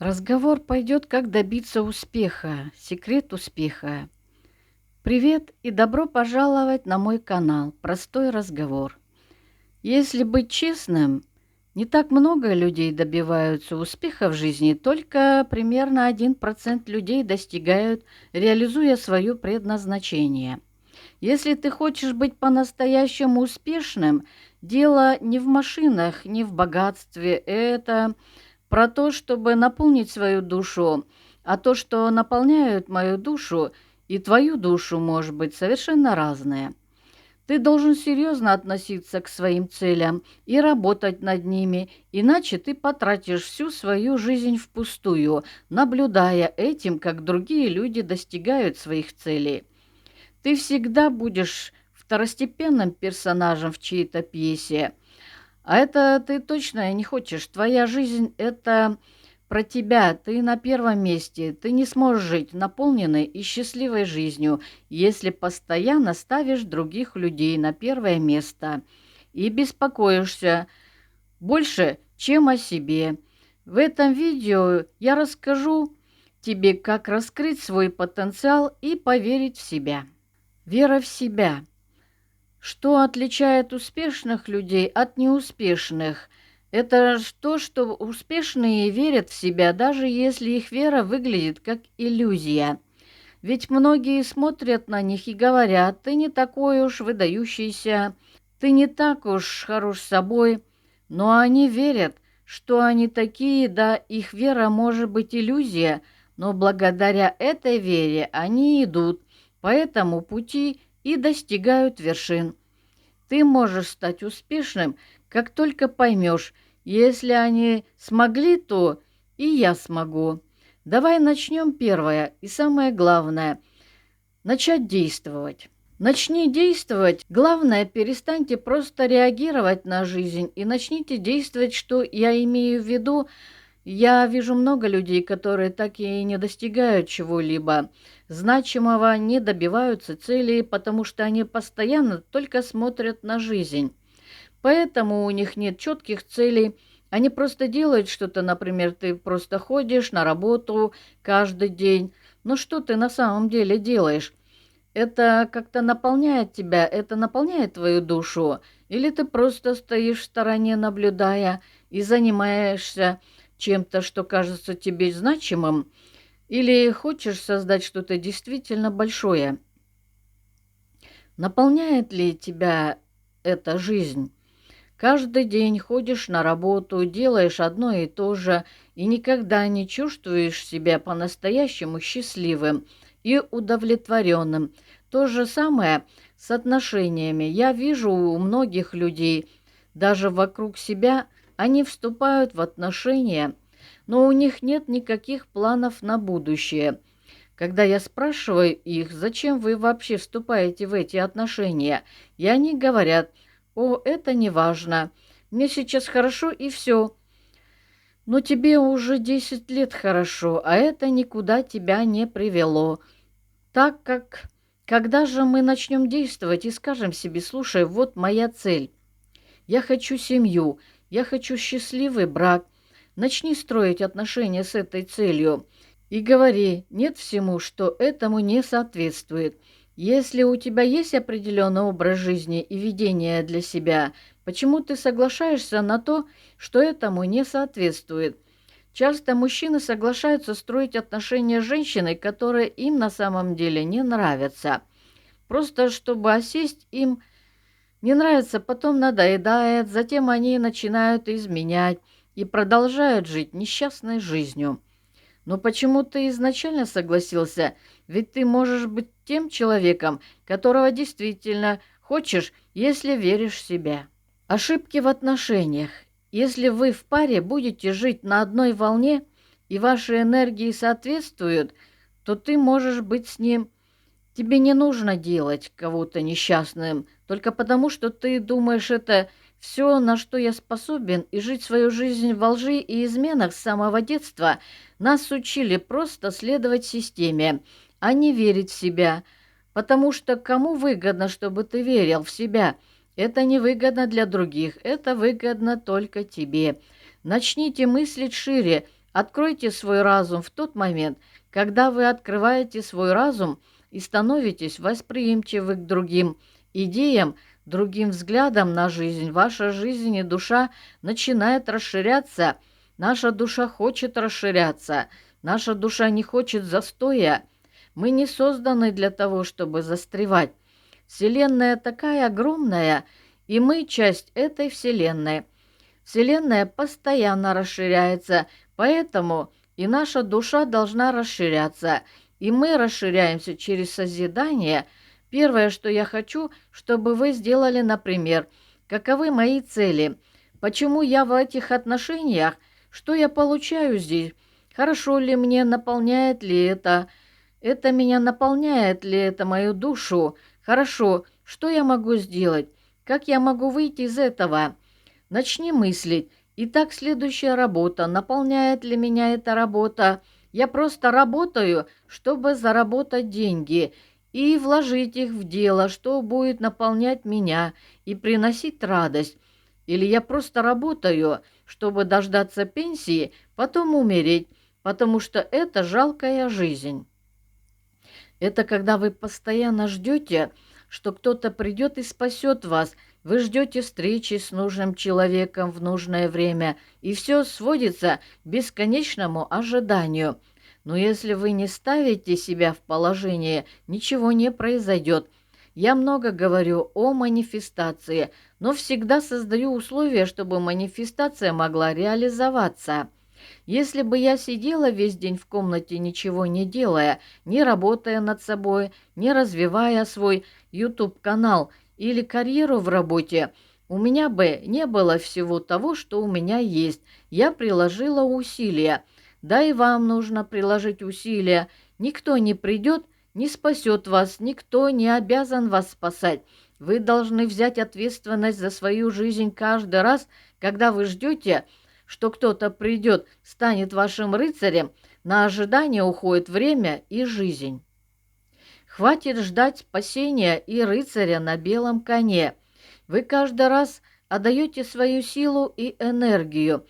Разговор пойдет, как добиться успеха, секрет успеха. Привет и добро пожаловать на мой канал «Простой разговор». Если быть честным, не так много людей добиваются успеха в жизни, только примерно 1% людей достигают, реализуя свое предназначение. Если ты хочешь быть по-настоящему успешным, дело не в машинах, не в богатстве, это про то, чтобы наполнить свою душу, а то, что наполняет мою душу и твою душу, может быть совершенно разное. Ты должен серьезно относиться к своим целям и работать над ними, иначе ты потратишь всю свою жизнь впустую, наблюдая этим, как другие люди достигают своих целей. Ты всегда будешь второстепенным персонажем в чьей-то пьесе, а это ты точно не хочешь. Твоя жизнь – это про тебя. Ты на первом месте. Ты не сможешь жить наполненной и счастливой жизнью, если постоянно ставишь других людей на первое место и беспокоишься больше, чем о себе. В этом видео я расскажу тебе, как раскрыть свой потенциал и поверить в себя. Вера в себя. Что отличает успешных людей от неуспешных? Это то, что успешные верят в себя, даже если их вера выглядит как иллюзия. Ведь многие смотрят на них и говорят: «Ты не такой уж выдающийся, ты не так уж хорош собой». Но они верят, что они такие, да, их вера может быть иллюзия, но благодаря этой вере они идут по этому пути и достигают вершин. Ты можешь стать успешным, как только поймешь: если они смогли, то и я смогу. Давай начнем первое и самое главное – начать действовать. Начни действовать. Главное, перестаньте просто реагировать на жизнь и начните действовать, что я имею в виду. Я вижу много людей, которые так и не достигают чего-либо значимого, не добиваются целей, потому что они постоянно только смотрят на жизнь. Поэтому у них нет четких целей. Они просто делают что-то, например, ты просто ходишь на работу каждый день. Но что ты на самом деле делаешь? Это как-то наполняет тебя, это наполняет твою душу? Или ты просто стоишь в стороне, наблюдая, и занимаешься чем-то, что кажется тебе значимым? Или хочешь создать что-то действительно большое? Наполняет ли тебя эта жизнь? Каждый день ходишь на работу, делаешь одно и то же, и никогда не чувствуешь себя по-настоящему счастливым и удовлетворенным. То же самое с отношениями. Я вижу у многих людей, даже вокруг себя, они вступают в отношения, но у них нет никаких планов на будущее. Когда я спрашиваю их: зачем вы вообще вступаете в эти отношения, и они говорят: «О, это не важно, мне сейчас хорошо и все». Но тебе уже 10 лет хорошо, а это никуда тебя не привело. Так как, когда же мы начнем действовать и скажем себе: слушай, вот моя цель, я хочу семью, я хочу счастливый брак. Начни строить отношения с этой целью и говори нет всему, что этому не соответствует. Если у тебя есть определенный образ жизни и видение для себя, почему ты соглашаешься на то, что этому не соответствует? Часто мужчины соглашаются строить отношения с женщиной, которая им на самом деле не нравится. Просто чтобы осесть, им не нравится, потом надоедает, затем они начинают изменять и продолжают жить несчастной жизнью. Но почему ты изначально согласился? Ведь ты можешь быть тем человеком, которого действительно хочешь, если веришь в себя. Ошибки в отношениях. Если вы в паре будете жить на одной волне и ваши энергии соответствуют, то ты можешь быть с ним. Тебе не нужно делать кого-то несчастным только потому, что ты думаешь: это все, на что я способен, и жить свою жизнь во лжи и изменах с самого детства. Нас учили просто следовать системе, а не верить в себя. Потому что кому выгодно, чтобы ты верил в себя? Это невыгодно для других, это выгодно только тебе. Начните мыслить шире, Откройте свой разум в тот момент, когда вы открываете свой разум и становитесь восприимчивы к другим идеям, другим взглядам на жизнь. Ваша жизнь и душа начинает расширяться. Наша душа хочет расширяться. Наша душа не хочет застоя. Мы не созданы для того, чтобы застревать. Вселенная такая огромная, и мы часть этой Вселенной. Вселенная постоянно расширяется, поэтому и наша душа должна расширяться, и мы расширяемся через созидание. Первое, что я хочу, чтобы вы сделали, например, каковы мои цели, почему я в этих отношениях, что я получаю здесь, хорошо ли мне, наполняет ли это меня наполняет ли это мою душу, хорошо, что я могу сделать, как я могу выйти из этого. Начни мыслить. Итак, следующая работа. Наполняет ли меня эта работа? Я просто работаю, чтобы заработать деньги и вложить их в дело, что будет наполнять меня и приносить радость. Или я просто работаю, чтобы дождаться пенсии, потом умереть, потому что это жалкая жизнь. Это когда вы постоянно ждете, что кто-то придет и спасет вас. Вы ждете встречи с нужным человеком в нужное время, и все сводится к бесконечному ожиданию. Но если вы не ставите себя в положение, ничего не произойдет. Я много говорю о манифестации, но всегда создаю условия, чтобы манифестация могла реализоваться. Если бы я сидела весь день в комнате, ничего не делая, не работая над собой, не развивая свой YouTube-канал или карьеру в работе, у меня бы не было всего того, что у меня есть. Я приложила усилия. Да и вам нужно приложить усилия. Никто не придет, не спасет вас, никто не обязан вас спасать. Вы должны взять ответственность за свою жизнь каждый раз, когда вы ждете, что кто-то придет, станет вашим рыцарем, на ожидание уходит время и жизнь. Хватит ждать спасения и рыцаря на белом коне. Вы каждый раз отдаете свою силу и энергию.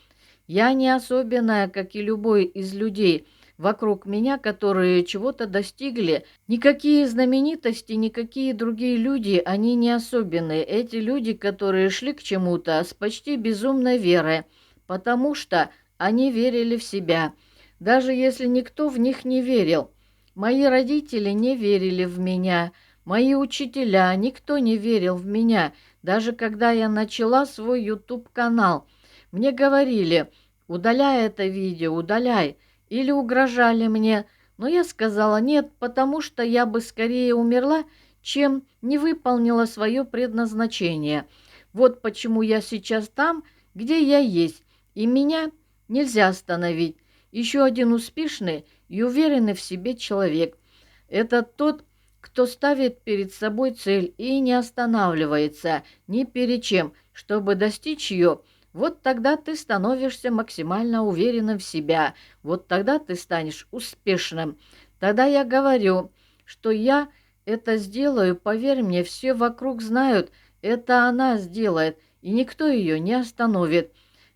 Я не особенная, как и любой из людей вокруг меня, которые чего-то достигли. Никакие знаменитости, никакие другие люди, они не особенные. Эти люди, которые шли к чему-то с почти безумной верой, потому что они верили в себя, даже если никто в них не верил. Мои родители не верили в меня, мои учителя, никто не верил в меня, даже когда я начала свой YouTube-канал. Мне говорили: удаляй это видео, удаляй, или угрожали мне, но я сказала нет, потому что я бы скорее умерла, чем не выполнила свое предназначение. Вот почему я сейчас там, где я есть, и меня нельзя остановить. Еще один успешный и уверенный в себе человек – это тот, кто ставит перед собой цель и не останавливается ни перед чем, чтобы достичь ее. Вот тогда ты становишься максимально уверенным в себя, вот тогда ты станешь успешным. Тогда я говорю, что я это сделаю, поверь мне, все вокруг знают, это она сделает, и никто ее не остановит.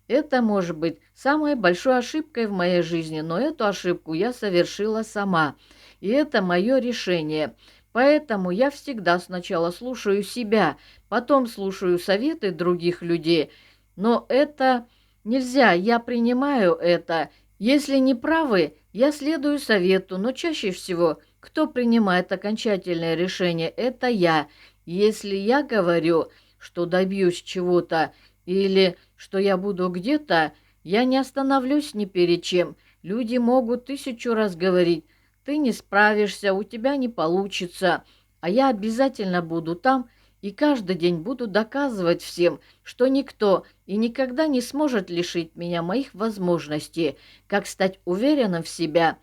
Это может быть самой большой ошибкой в моей жизни, но эту ошибку я совершила сама, и это мое решение. Поэтому я всегда сначала слушаю себя, потом слушаю советы других людей, но это нельзя, я принимаю это. Если не правы, я следую совету, но чаще всего, кто принимает окончательное решение, это я. Если я говорю, что добьюсь чего-то, или что я буду где-то, я не остановлюсь ни перед чем. Люди могут 1000 раз говорить: ты не справишься, у тебя не получится, а я обязательно буду там и каждый день буду доказывать всем, что никто и никогда не сможет лишить меня моих возможностей, как стать уверенным в себя.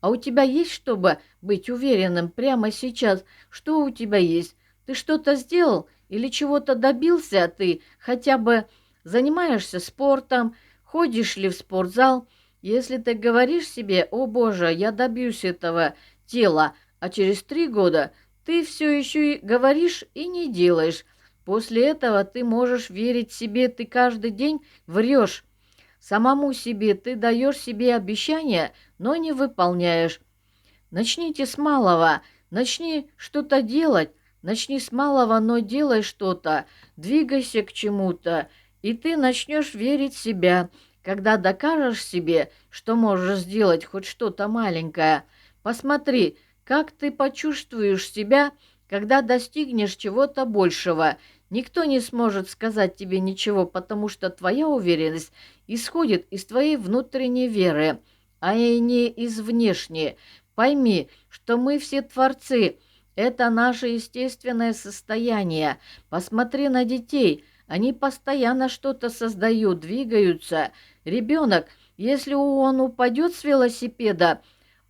А у тебя есть, чтобы быть уверенным прямо сейчас? Что у тебя есть? Ты что-то сделал или чего-то добился? Ты хотя бы занимаешься спортом, ходишь ли в спортзал? Если ты говоришь себе: «О Боже, я добьюсь этого тела», а через 3 года ты все еще и говоришь и не делаешь, после этого ты можешь верить себе, ты каждый день врешь. Самому себе ты даешь себе обещания, но не выполняешь. Начните с малого, начни что-то делать, начни с малого, но делай что-то, двигайся к чему-то, и ты начнешь верить в себя, когда докажешь себе, что можешь сделать хоть что-то маленькое. Посмотри, как ты почувствуешь себя, когда достигнешь чего-то большего. Никто не сможет сказать тебе ничего, потому что твоя уверенность исходит из твоей внутренней веры, а не из внешней. Пойми, что мы все творцы. Это наше естественное состояние. Посмотри на детей. Они постоянно что-то создают, двигаются. Ребенок, если он упадет с велосипеда,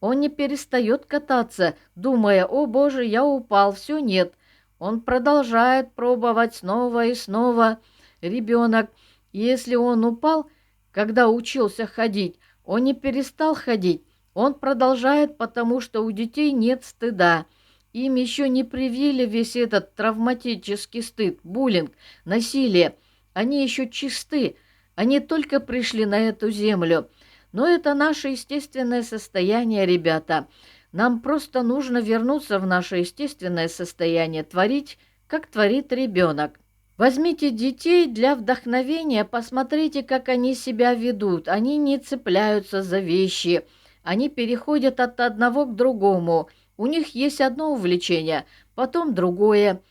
он не перестает кататься, думая: «О боже, я упал, все нет». Он продолжает пробовать снова и снова. Ребенок, если он упал, когда учился ходить, он не перестал ходить. Он продолжает, потому что у детей нет стыда. Им еще не привили весь этот травматический стыд, буллинг, насилие. Они еще чисты. Они только пришли на эту землю. Но это наше естественное состояние, ребята. Нам просто нужно вернуться в наше естественное состояние, творить, как творит ребенок. Возьмите детей для вдохновения, посмотрите, как они себя ведут. Они не цепляются за вещи, они переходят от одного к другому. У них есть одно увлечение, потом другое.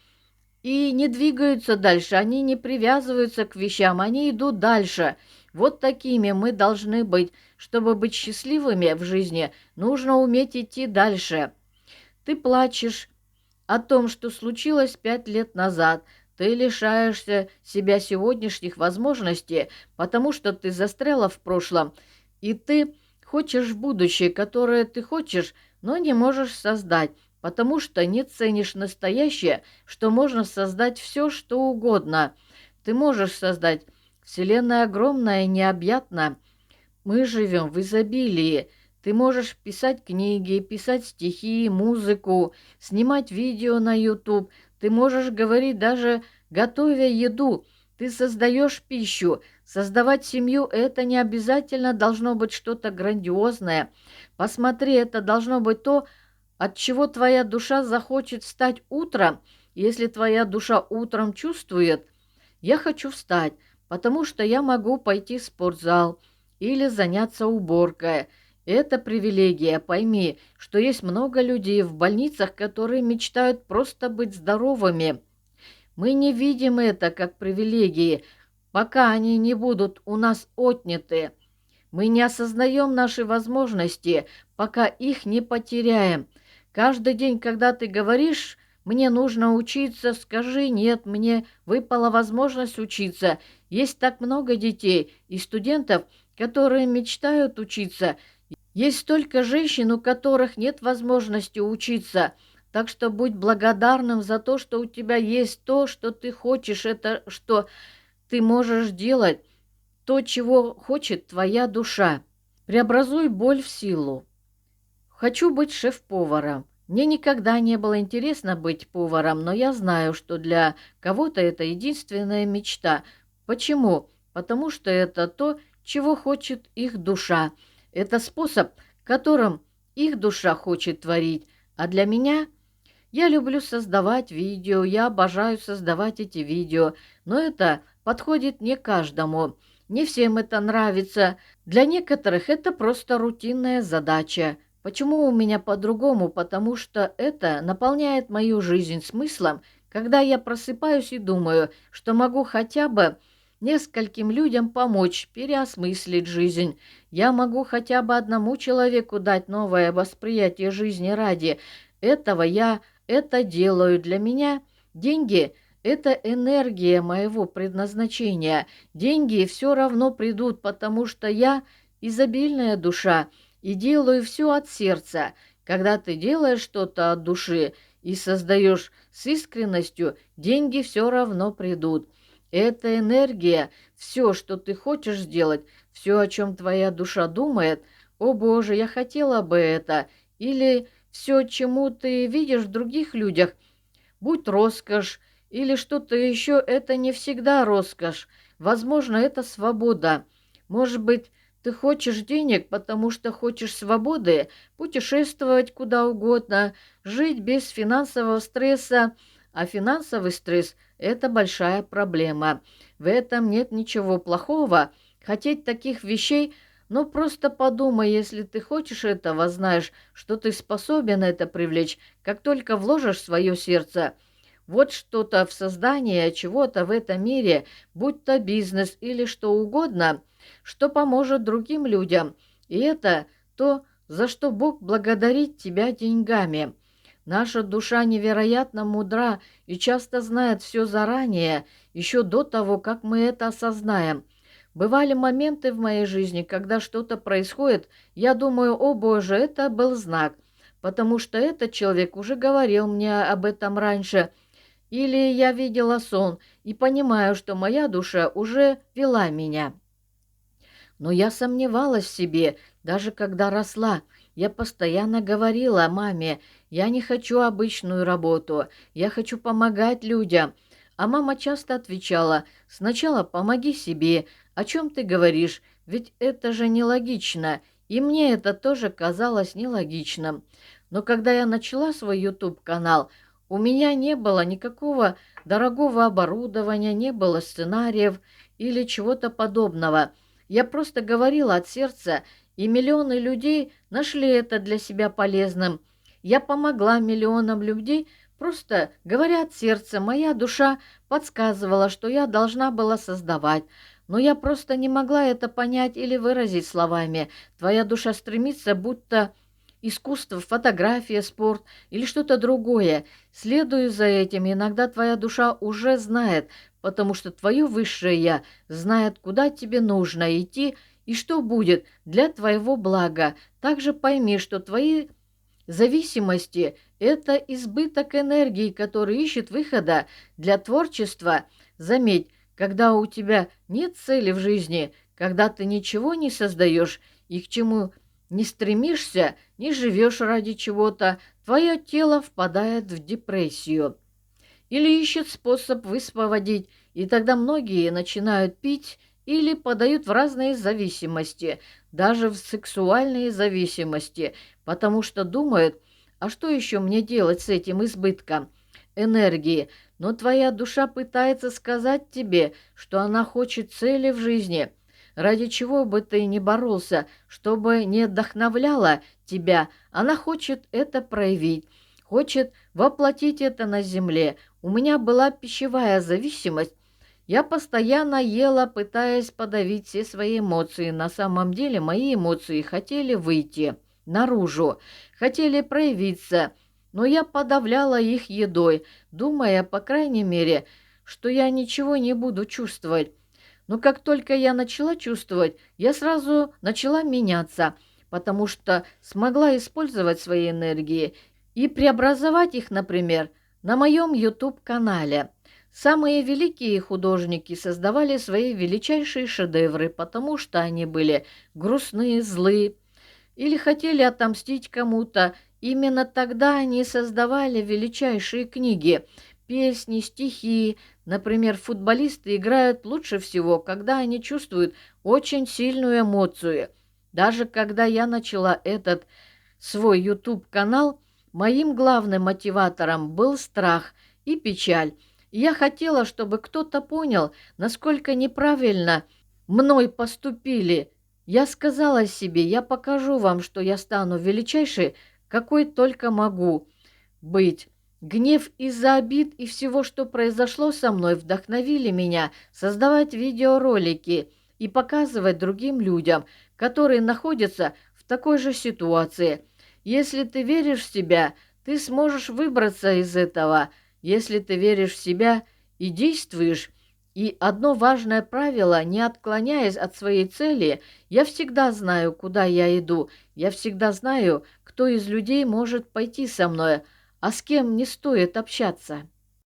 И не двигаются дальше, они не привязываются к вещам, они идут дальше. Вот такими мы должны быть. Чтобы быть счастливыми в жизни, нужно уметь идти дальше. Ты плачешь о том, что случилось 5 лет назад. Ты лишаешься себя сегодняшних возможностей, потому что ты застряла в прошлом, и ты хочешь будущее, которое ты хочешь, но не можешь создать, потому что не ценишь настоящее, что можно создать все, что угодно. Ты можешь создать. Вселенная огромная и необъятна. Мы живем в изобилии. Ты можешь писать книги, писать стихи, музыку, снимать видео на YouTube. Ты можешь говорить, даже готовя еду. Ты создаешь пищу. Создавать семью — это не обязательно должно быть что-то грандиозное. Посмотри, это должно быть то, от чего твоя душа захочет встать утром. Если твоя душа утром чувствует: «Я хочу встать, потому что я могу пойти в спортзал или заняться уборкой». Это привилегия. Пойми, что есть много людей в больницах, которые мечтают просто быть здоровыми. Мы не видим это как привилегии, пока они не будут у нас отняты. Мы не осознаем наши возможности, пока их не потеряем. Каждый день, когда ты говоришь: «Мне нужно учиться», скажи: «Нет, мне выпала возможность учиться». Есть так много детей и студентов, которые мечтают учиться. Есть столько женщин, у которых нет возможности учиться. Так что будь благодарным за то, что у тебя есть то, что ты хочешь, это что ты можешь делать, то, чего хочет твоя душа. Преобразуй боль в силу. Хочу быть шеф-поваром. Мне никогда не было интересно быть поваром, но я знаю, что для кого-то это единственная мечта. Почему? Потому что это то, чего хочет их душа. Это способ, которым их душа хочет творить. А для меня... Я люблю создавать видео, я обожаю создавать эти видео, но это подходит не каждому. Не всем это нравится. Для некоторых это просто рутинная задача. Почему у меня по-другому? Потому что это наполняет мою жизнь смыслом, когда я просыпаюсь и думаю, что могу хотя бы нескольким людям помочь переосмыслить жизнь. Я могу хотя бы одному человеку дать новое восприятие жизни ради этого. Я это делаю. Для меня деньги — это энергия моего предназначения. Деньги все равно придут, потому что я изобильная душа и делаю все от сердца. Когда ты делаешь что-то от души и создаешь с искренностью, деньги все равно придут. Эта энергия, все, что ты хочешь сделать, все, о чем твоя душа думает: «О Боже, я хотела бы это», или все, чему ты видишь в других людях, будь роскошь или что-то еще, это не всегда роскошь. Возможно, это свобода. Может быть, ты хочешь денег, потому что хочешь свободы, путешествовать куда угодно, жить без финансового стресса, а финансовый стресс – это большая проблема. В этом нет ничего плохого. Хотеть таких вещей, но просто подумай, если ты хочешь этого, знаешь, что ты способен это привлечь, как только вложишь свое сердце. Вот что-то в создание чего-то в этом мире, будь то бизнес или что угодно, что поможет другим людям. И это то, за что Бог благодарит тебя деньгами. Наша душа невероятно мудра и часто знает все заранее, еще до того, как мы это осознаем. Бывали моменты в моей жизни, когда что-то происходит, я думаю, о Боже, это был знак, потому что этот человек уже говорил мне об этом раньше, или я видела сон и понимаю, что моя душа уже вела меня. Но я сомневалась в себе, даже когда росла. Я постоянно говорила маме, я не хочу обычную работу, я хочу помогать людям. А мама часто отвечала, сначала помоги себе, о чем ты говоришь, ведь это же нелогично. И мне это тоже казалось нелогичным. Но когда я начала свой YouTube-канал, у меня не было никакого дорогого оборудования, не было сценариев или чего-то подобного. Я просто говорила от сердца, и миллионы людей нашли это для себя полезным. Я помогла миллионам людей, просто говоря от сердца. Моя душа подсказывала, что я должна была создавать, но я просто не могла это понять или выразить словами. Твоя душа стремится, будто искусство, фотография, спорт или что-то другое. Следуя за этим, иногда твоя душа уже знает, потому что твое высшее «Я» знает, куда тебе нужно идти и что будет для твоего блага. Также пойми, что твои зависимости – это избыток энергии, который ищет выхода для творчества. Заметь, когда у тебя нет цели в жизни, когда ты ничего не создаешь и к чему не стремишься, не живешь ради чего-то, твое тело впадает в депрессию или ищет способ высвободить, и тогда многие начинают пить или подают в разные зависимости, даже в сексуальные зависимости, потому что думают, а что еще мне делать с этим избытком энергии? Но твоя душа пытается сказать тебе, что она хочет цели в жизни, ради чего бы ты ни боролся, чтобы не вдохновляло тебя, она хочет это проявить, хочет воплотить это на земле. У меня была пищевая зависимость. Я постоянно ела, пытаясь подавить все свои эмоции. На самом деле мои эмоции хотели выйти наружу, хотели проявиться, но я подавляла их едой, думая, по крайней мере, что я ничего не буду чувствовать. Но как только я начала чувствовать, я сразу начала меняться, потому что смогла использовать свои энергии и преобразовать их, например, на моем YouTube-канале. Самые великие художники создавали свои величайшие шедевры, потому что они были грустные, злые или хотели отомстить кому-то. Именно тогда они создавали величайшие книги, песни, стихи. Например, футболисты играют лучше всего, когда они чувствуют очень сильную эмоцию. Даже когда я начала этот свой YouTube-канал, моим главным мотиватором был страх и печаль. Я хотела, чтобы кто-то понял, насколько неправильно мной поступили. Я сказала себе, я покажу вам, что я стану величайшей, какой только могу быть. Гнев из-за обид и всего, что произошло со мной, вдохновили меня создавать видеоролики и показывать другим людям, которые находятся в такой же ситуации. Если ты веришь в себя, ты сможешь выбраться из этого. Если ты веришь в себя и действуешь, и одно важное правило, не отклоняясь от своей цели, я всегда знаю, куда я иду, я всегда знаю, кто из людей может пойти со мной, а с кем не стоит общаться.